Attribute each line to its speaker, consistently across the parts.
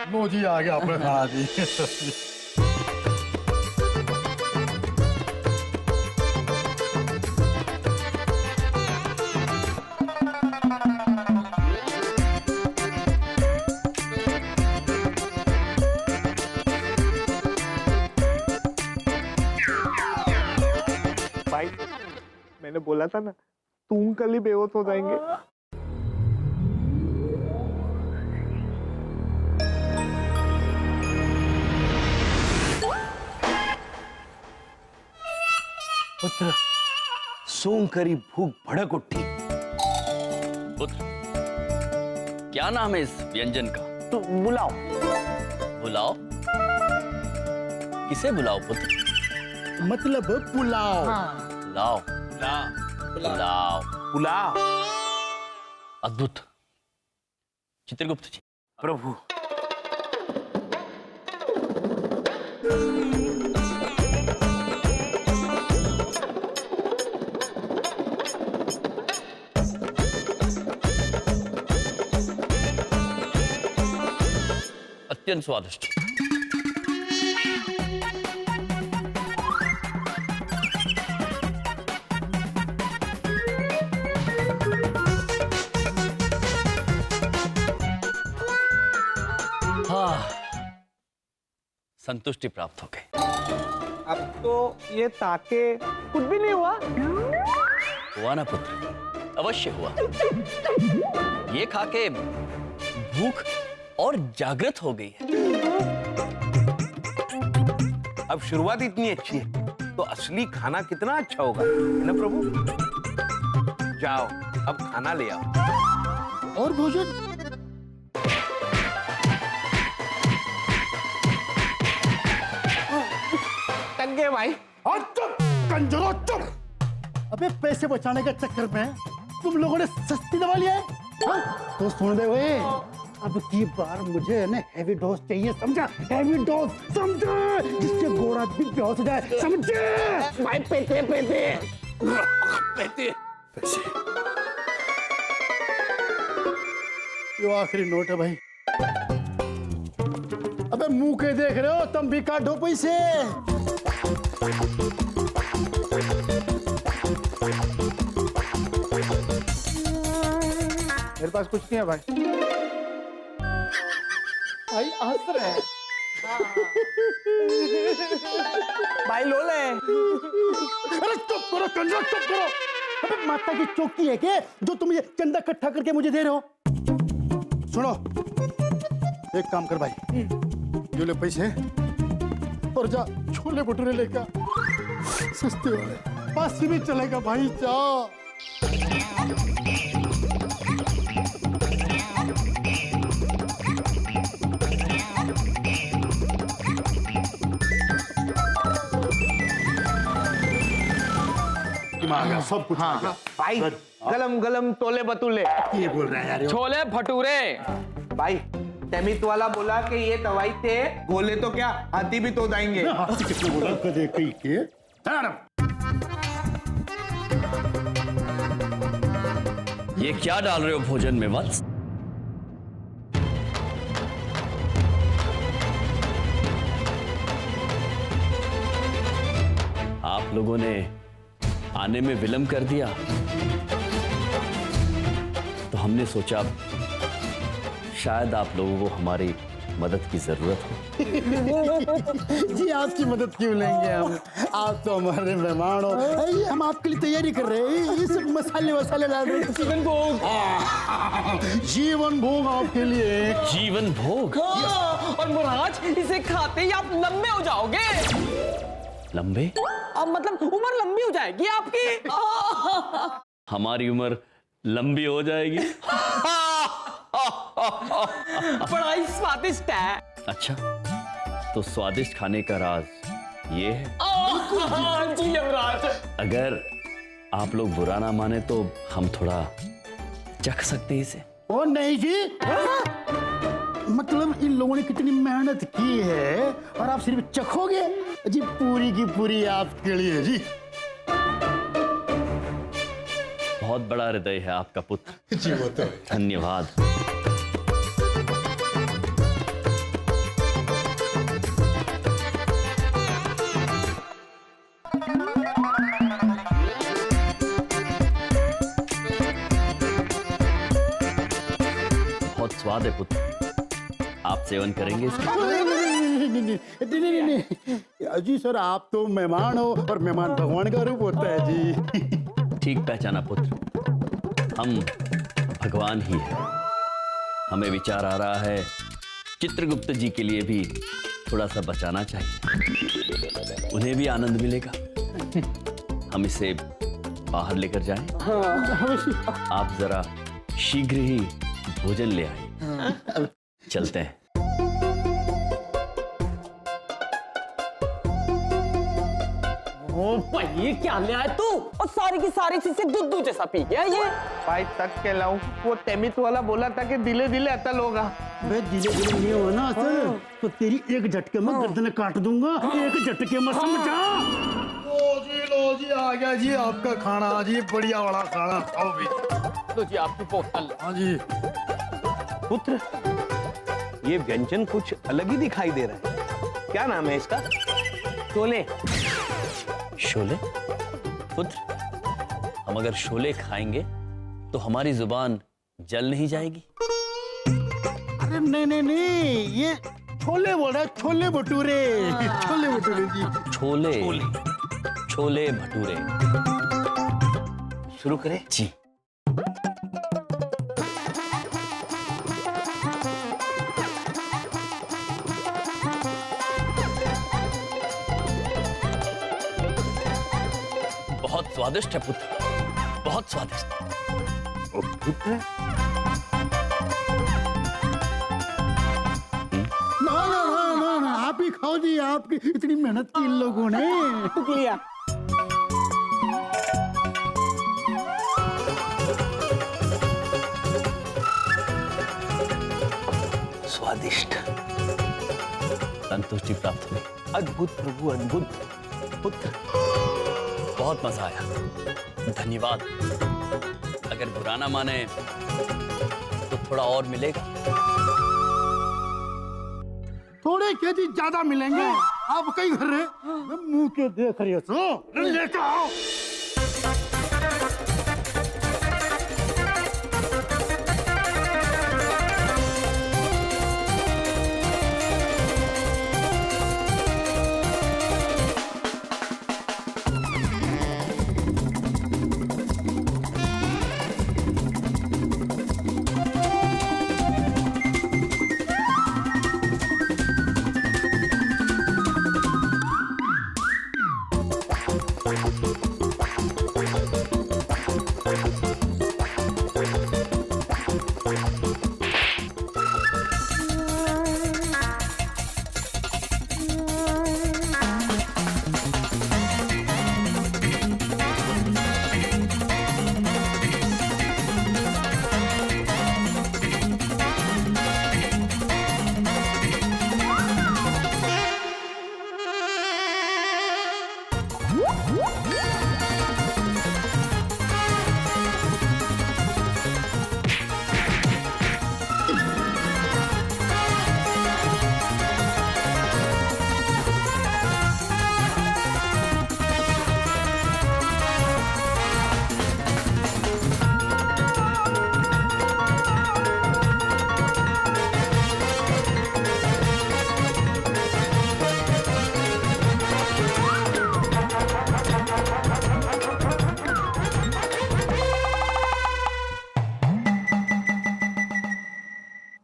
Speaker 1: लो जी आ गया आपने खाना जी।
Speaker 2: भाई मैंने बोला था ना तुम कल ही बेहोश हो जाएंगे।
Speaker 3: पुत्र सूंघ करी भूख भड़क उठी।
Speaker 4: पुत्र, क्या नाम है इस व्यंजन का?
Speaker 2: तो बुलाओ।
Speaker 4: बुलाओ? किसे बुलाओ पुत्र?
Speaker 1: मतलब पुलाव।
Speaker 4: बुलाओ। बुलाओ।
Speaker 3: बुलाओ।
Speaker 4: अद्भुत। चित्रगुप्त जी।
Speaker 3: प्रभु
Speaker 4: अत्यंत स्वादिष्ट। हाँ, संतुष्टि प्राप्त हो गई।
Speaker 2: अब तो ये ताके कुछ भी नहीं हुआ।
Speaker 4: हुआ ना पुत्र, अवश्य हुआ। ये खाके भूख और जागृत हो गई है।
Speaker 3: अब शुरुआत इतनी अच्छी है तो असली खाना कितना अच्छा होगा, है ना प्रभु? जाओ अब खाना ले आओ।
Speaker 1: और भोजन?
Speaker 2: टक गए भाई।
Speaker 1: और चुप कंजरो चुप। अबे पैसे बचाने के चक्कर में तुम लोगों ने सस्ती दवा लिया है। हाँ? तो सुन दे वे, अब की बार मुझे ना हैवी डोज चाहिए, समझा? हैवी डोज, समझा? जिससे गोरा भी बेहोश हो जाए, समझे?
Speaker 2: भाई पैसे पैसे
Speaker 3: पैसे
Speaker 1: पैसे। ये आखिरी नोट है भाई। अबे मुंह के देख रहे हो, तुम भी काटो पैसे।
Speaker 2: मेरे पास कुछ नहीं है भाई।
Speaker 1: भाई हंस रहे हैं।
Speaker 2: भाई लो ले।
Speaker 1: अरे चुप करो कंजर, चुप करो। अबे माता की चौकी है क्या जो तुम ये चंदा इकट्ठा करके मुझे दे रहे हो? सुनो, एक काम कर भाई, ये ले पैसे और जा छोले भटूरे लेकर सस्ते वाले। पास भी चलेगा भाई, जा। आ गया सब कुछ। हाँ,
Speaker 2: भाई गलम गलम तोले बतूले।
Speaker 1: ये बोल रहा है यार।
Speaker 5: छोले भटूरे।
Speaker 2: भाई तेमित वाला बोला कि ये दवाई थे, गोले तो क्या हाथी भी तो जाएंगे।
Speaker 1: हाथी किसने बोला? कदे कहीं के।
Speaker 4: ये क्या डाल रहे हो भोजन में वत्स? आप लोगों ने आने में विलंब कर दिया तो हमने सोचा शायद आप लोगों को हमारी मदद की जरूरत हो।
Speaker 1: जी आपकी मदद क्यों लेंगे हम? आप तो हमारे मेहमान हो। अरे, हम आपके लिए तैयारी कर रहे हैं। ये सब मसाले वसाले ला रहे हैं।
Speaker 5: जीवन भोग।
Speaker 1: जीवन भोग आपके लिए।
Speaker 4: जीवन भोग?
Speaker 5: और महाराज इसे खाते ही आप लंबे हो जाओगे।
Speaker 4: लंबे?
Speaker 5: अब मतलब उम्र लंबी हो जाएगी आपकी।
Speaker 4: हमारी उम्र लंबी हो जाएगी?
Speaker 5: बड़ा ही स्वादिष्ट है।
Speaker 4: अच्छा, तो स्वादिष्ट खाने का राज ये है?
Speaker 5: जी यमराज।
Speaker 4: अगर आप लोग बुरा ना माने तो हम थोड़ा चख सकते हैं इसे।
Speaker 1: ओ नहीं जी, मतलब इन लोगों ने कितनी मेहनत की है और आप सिर्फ चखोगे? जी पूरी की पूरी आपके लिए जी।
Speaker 4: बहुत बड़ा हृदय है आपका पुत्र।
Speaker 1: जी वो तो
Speaker 4: धन्यवाद। प्रसाद है पुत्र, आप सेवन करेंगे इसका?
Speaker 1: नहीं जी सर, आप तो मेहमान हो और मेहमान भगवान का रूप होता है जी।
Speaker 4: ठीक पहचाना पुत्र, हम भगवान ही हैं। हमें विचार आ रहा है चित्रगुप्त जी के लिए भी थोड़ा सा बचाना चाहिए, उन्हें भी आनंद मिलेगा। हम इसे बाहर लेकर जाएं? आप जरा शीघ्र ही भोजन ले आए। चलते हैं।
Speaker 5: ओ भाई, ये क्या ले आया तू? और सारी की सारी चीजें दूध जैसा पी गया ये।
Speaker 2: भाई तक के लाऊं, वो तेमित वाला बोला था कि दिले दिले अतल होगा।
Speaker 1: मैं दिले दिले नहीं हो ना असल, तो तेरी एक झटके में गर्दन काट दूंगा, एक झटके में समझा। लो जी आ गया जी आपका खाना जी, बढ़िया वाला खाना खाओ भी।
Speaker 5: लो जी आपकी बोतल।
Speaker 1: हाँ जी।
Speaker 3: पुत्र, ये व्यंजन कुछ अलग ही दिखाई दे रहा है। क्या नाम है इसका?
Speaker 2: शोले।
Speaker 4: शोले? पुत्र, हम अगर शोले खाएंगे तो हमारी जुबान जल नहीं जाएगी?
Speaker 1: अरे नहीं नहीं नहीं, ये छोले बोल रहा है, छोले भटूरे। छोले भटूरे जी।
Speaker 4: छोले छोले भटूरे।
Speaker 3: शुरू करें?
Speaker 4: जी। बहुत स्वादिष्ट है पुत्र, बहुत स्वादिष्ट।
Speaker 3: पुत्र,
Speaker 1: ना, आप ही खाओ जी, आपकी इतनी मेहनत की इन लोगों ने।
Speaker 5: शुक्रिया।
Speaker 3: स्वादिष्ट,
Speaker 4: संतुष्टि प्राप्त हुई।
Speaker 3: अद्भुत प्रभु, अद्भुत। पुत्र,
Speaker 4: बहुत मजा आया, धन्यवाद। अगर बुरा ना माने तो थोड़ा और मिलेगा।
Speaker 1: थोड़े क्या जी, ज्यादा मिलेंगे। आप कहीं कर रहे, मैं मुंह के देख रही हूँ। लेकर आओ।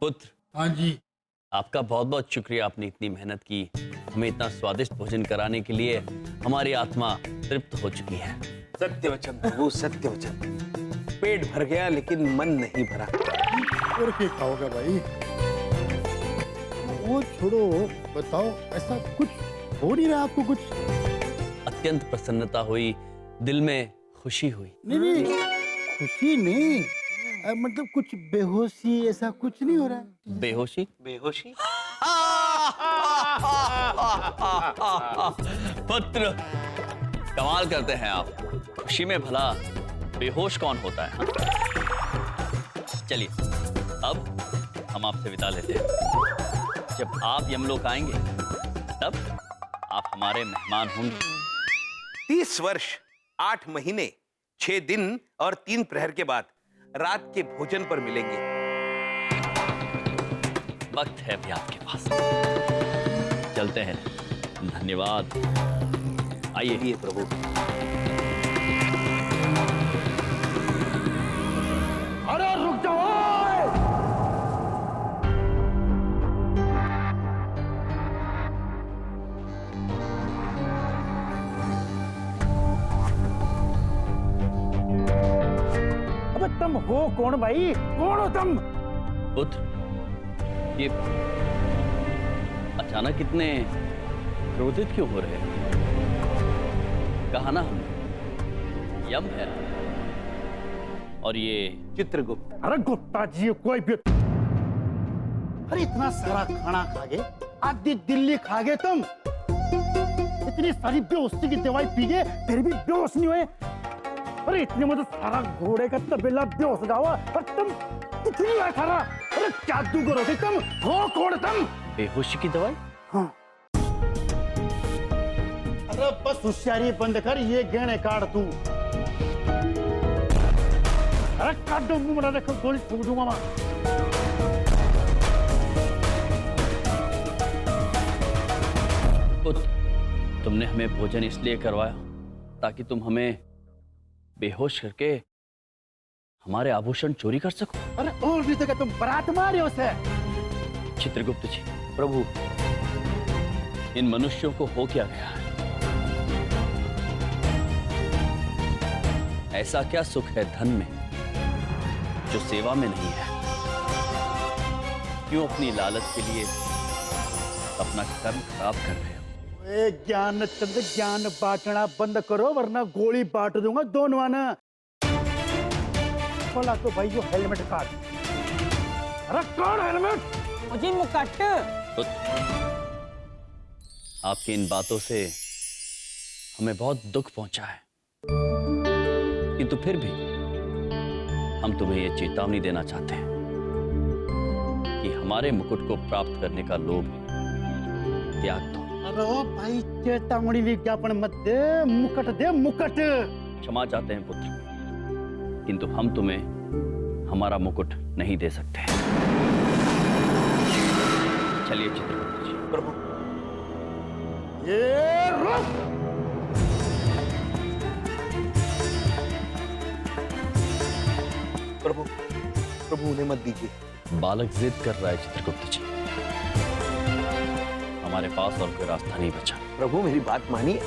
Speaker 4: पुत्र,
Speaker 1: हाँ जी।
Speaker 4: आपका बहुत बहुत शुक्रिया। आपने इतनी मेहनत की, हमें इतना स्वादिष्ट भोजन कराने के लिए। हमारी आत्मा तृप्त हो चुकी है।
Speaker 3: सत्य वचन प्रभु, सत्य वचन। पेट भर गया लेकिन मन नहीं भरा।
Speaker 1: और क्या खाओगे भाई? वो छोड़ो, बताओ ऐसा कुछ हो नहीं रहा आपको? कुछ
Speaker 4: अत्यंत प्रसन्नता हुई, दिल में खुशी हुई।
Speaker 1: नहीं, खुशी नहीं, मतलब कुछ बेहोशी ऐसा कुछ नहीं हो रहा है?
Speaker 4: बेहोशी?
Speaker 3: बेहोशी?
Speaker 4: पुत्र, कमाल करते हैं आप। खुशी में भला बेहोश कौन होता है? चलिए, अब हम आपसे विदा लेते हैं। जब आप यमलोक आएंगे तब आप हमारे मेहमान होंगे।
Speaker 3: 30 वर्ष 8 महीने 6 दिन और 3 प्रहर के बाद रात के भोजन पर मिलेंगे।
Speaker 4: वक्त है अभी आपके पास। चलते हैं। धन्यवाद। आइए
Speaker 3: प्रभु।
Speaker 1: अरे रुक जाओ ओए! अबे तुम हो कौन भाई? कौन हो तुम?
Speaker 4: पुत्र, ये अचानक इतने क्रोधित क्यों हो रहे हैं? कहा ना हमने, यम है और ये
Speaker 3: चित्रगुप्त।
Speaker 1: अरे गुप्ता जी कोई भी। अरे इतना सारा खाना खा गए, आधी दिल्ली खा गए तुम। इतनी सारी बेहोशी की दवाई पी गए फिर भी बेहोश नहीं हुए। अरे इतने में तो सारा घोड़े का तबेला बेहोश हुआ और तुम कुछ नहीं हुआ सारा। अरे क्या तू करोगे तुम? हो कौन तुम?
Speaker 4: बेहोशी की दवाई?
Speaker 1: हाँ। अरे बस होशियारी बंद कर, ये गहने काट तू। अरे काट दो मुंह बना, देखो गोली ठोक दूंगा मैं।
Speaker 4: पुत्र, तुमने हमें भोजन इसलिए करवाया ताकि तुम हमें बेहोश करके हमारे आभूषण चोरी कर सको।
Speaker 1: अरे और भी तो क्या तुम बरात मारे उसे?
Speaker 4: चित्रगुप्त जी, प्रभु, इन मनुष्यों को हो क्या गया है? ऐसा क्या सुख है धन में जो सेवा में नहीं है? क्यों अपनी लालच के लिए अपना कर्म खराब कर रहे हो?
Speaker 1: ए ज्ञान चंद, ज्ञान बांटना बंद करो वरना गोली बांट दूंगा दोनों आना। बोला तो भाई जो हेलमेट काट। अरे कौन हेलमेट?
Speaker 5: मुझे मुकट।
Speaker 4: आपकी इन बातों से हमें बहुत दुख पहुंचा है, किंतु फिर भी हम तुम्हें यह चेतावनी देना चाहते हैं कि हमारे मुकुट को प्राप्त करने का लोभ त्याग दो।
Speaker 1: अरे भाई चेतावनी विज्ञापन मत दे, मुकट दे मुकट।
Speaker 4: क्षमा चाहते हैं पुत्र, किंतु हम तुम्हें हमारा मुकुट नहीं दे सकते। चलिए चित्रगुप्त जी।
Speaker 3: प्रभु।
Speaker 1: ये रुक।
Speaker 3: प्रभु, प्रभु उन्हें मत दीजिए।
Speaker 4: बालक जिद कर रहा है चित्रगुप्त जी, हमारे पास और कोई रास्ता नहीं बचा।
Speaker 3: प्रभु मेरी बात मानिए।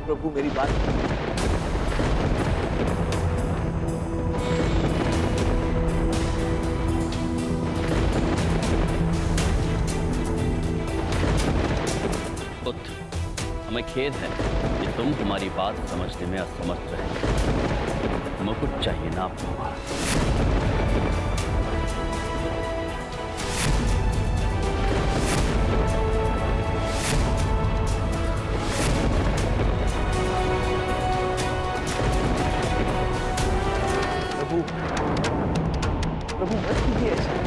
Speaker 3: प्रभु मेरी बात।
Speaker 4: पुत्र, हमें खेद है कि तुम हमारी बात समझने में असमर्थ रहे। मुकुट चाहिए ना आपको हमारा।
Speaker 3: प्रभु, प्रभु मत कीजिए ऐसा।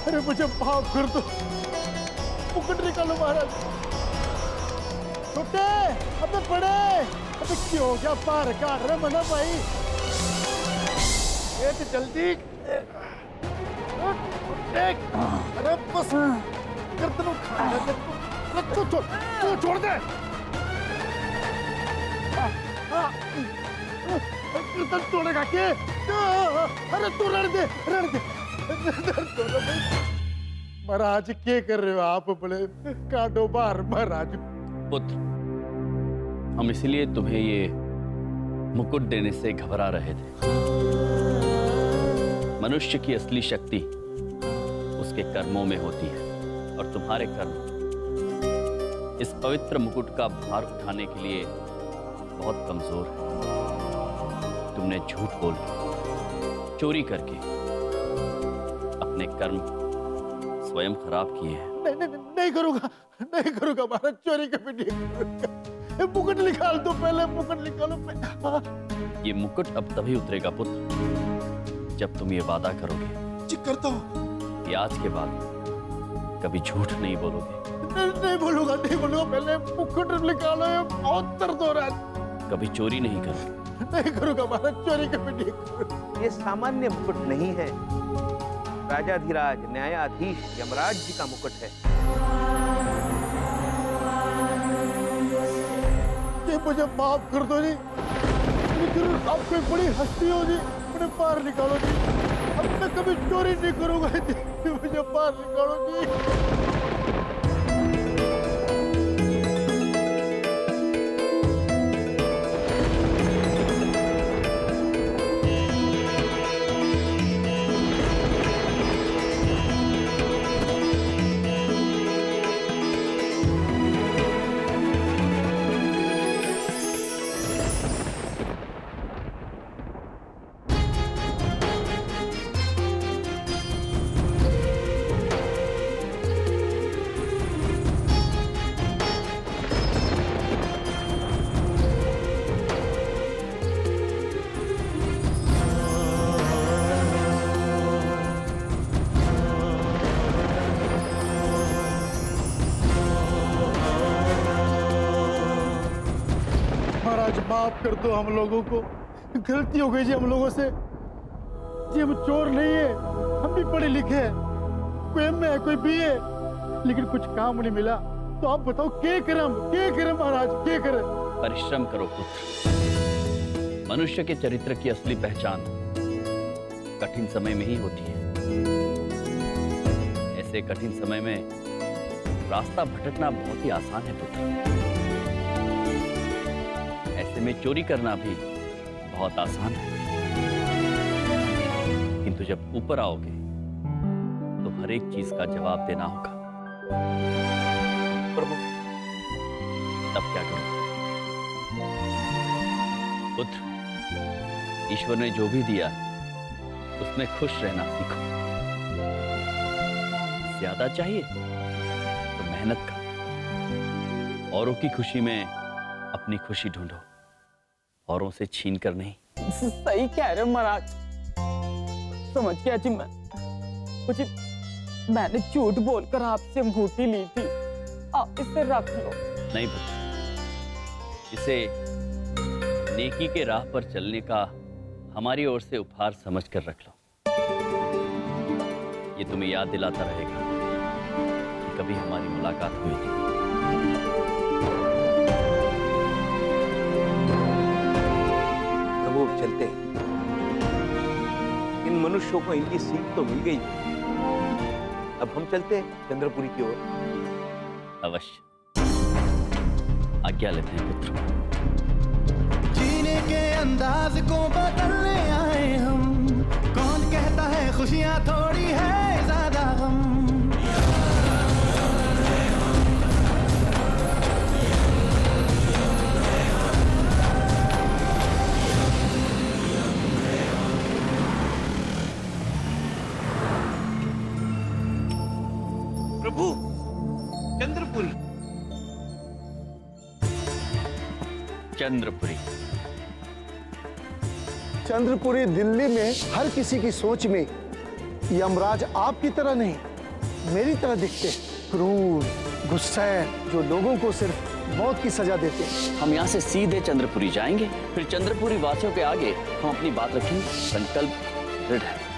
Speaker 1: अरे मुझे माफ कर दो, मुकुट निकालो महाराज। छोटे, अबे बड़े, अबे क्यों हो गया? पार काट रहे मना भाई। ये तो जल्दी। अरे बस गर्दन उठा। छोड़ दे। गर्दन तोड़ेगा के? अरे तू रण दे। महाराज क्या कर रहे हो आप? बड़े काटो बाहर महाराज।
Speaker 4: पुत्र, हम इसलिए तुम्हें ये मुकुट देने से घबरा रहे थे। मनुष्य की असली शक्ति उसके कर्मों में होती है, और तुम्हारे कर्म इस पवित्र मुकुट का भार उठाने के लिए बहुत कमजोर है। तुमने झूठ बोल के, चोरी करके अपने कर्म स्वयं खराब किए हैं।
Speaker 1: नहीं करूंगा महाराज, चोरी कभी नहीं करूंगा। मुकुट निकाल दो पहले, मुकुट निकालो।
Speaker 4: ये मुकुट अब तभी उतरेगा पुत्र, जब तुम ये वादा करोगे
Speaker 1: जी करता हूँ
Speaker 4: कि आज के बाद कभी झूठ नहीं बोलोगे।
Speaker 1: नहीं बोलूंगा, पहले मुकुट निकालो। ये बहुत दर्द हो रहा है।
Speaker 4: कभी चोरी नहीं करोगे।
Speaker 1: नहीं करूंगा महाराज, चोरी कभी नहीं करूंगा।
Speaker 2: ये सामान्य मुकुट नहीं है, राजाधिराज न्यायाधीश यमराज जी का मुकुट है।
Speaker 1: ये मुझे माफ कर दो जी, आप कोई बड़ी हस्ती हो जी, मुझे बाहर निकालो जी। अब मैं कभी चोरी नहीं करूंगा जी, मुझे बाहर निकालो जी। माफ कर दो हम लोगों को, गलती हो गई जी हम लोगों से जी। हम चोर नहीं है, हम भी पढ़े लिखे हैं, कोई एम है कोई बी है, लेकिन कुछ काम नहीं मिला। तो आप बताओ क्या करें महाराज, क्या करें?
Speaker 4: परिश्रम करो पुत्र। मनुष्य के चरित्र की असली पहचान कठिन समय में ही होती है। ऐसे कठिन समय में रास्ता भटकना बहुत ही आसान है पुत्र। ऐसे में चोरी करना भी बहुत आसान है, किंतु जब ऊपर आओगे तो हर एक चीज का जवाब देना होगा।
Speaker 2: प्रभु,
Speaker 4: तब क्या करो पुत्र? ईश्वर ने जो भी दिया उसमें खुश रहना सीखो। ज्यादा चाहिए तो मेहनत करो, औरों की खुशी में अपनी खुशी ढूंढो, औरों से छीन कर नहीं।
Speaker 5: सही कह रहे हो महाराज, समझ गया जी। मैंने झूठ बोलकर आपसे अंगूठी ली थी, आप इसे रख लो।
Speaker 4: नहीं पुत्र, इसे नेकी के राह पर चलने का हमारी ओर से उपहार समझकर रख लो। ये तुम्हें याद दिलाता रहेगा कि कभी हमारी मुलाकात हुई थी।
Speaker 2: प्रभु चलते, इन मनुष्यों को इनकी सीख तो मिल गई, अब हम चलते हैं चंद्रपुरी की ओर।
Speaker 4: अवश्य, आज्ञा लेते हैं पुत्र।
Speaker 6: जीने के अंदाज को बदलने आए हम, कौन कहता है खुशियां थोड़ी है ज्यादा हम।
Speaker 2: प्रभु, चंद्रपुरी।
Speaker 4: चंद्रपुरी।
Speaker 7: चंद्रपुरी दिल्ली में हर किसी की सोच में यमराज आपकी तरह नहीं, मेरी तरह दिखते, क्रूर, गुस्से, जो लोगों को सिर्फ मौत की सजा देते।
Speaker 4: हम यहाँ से सीधे चंद्रपुरी जाएंगे, फिर चंद्रपुरी वासियों के आगे हम अपनी बात रखेंगे। संकल्प दृढ़ है।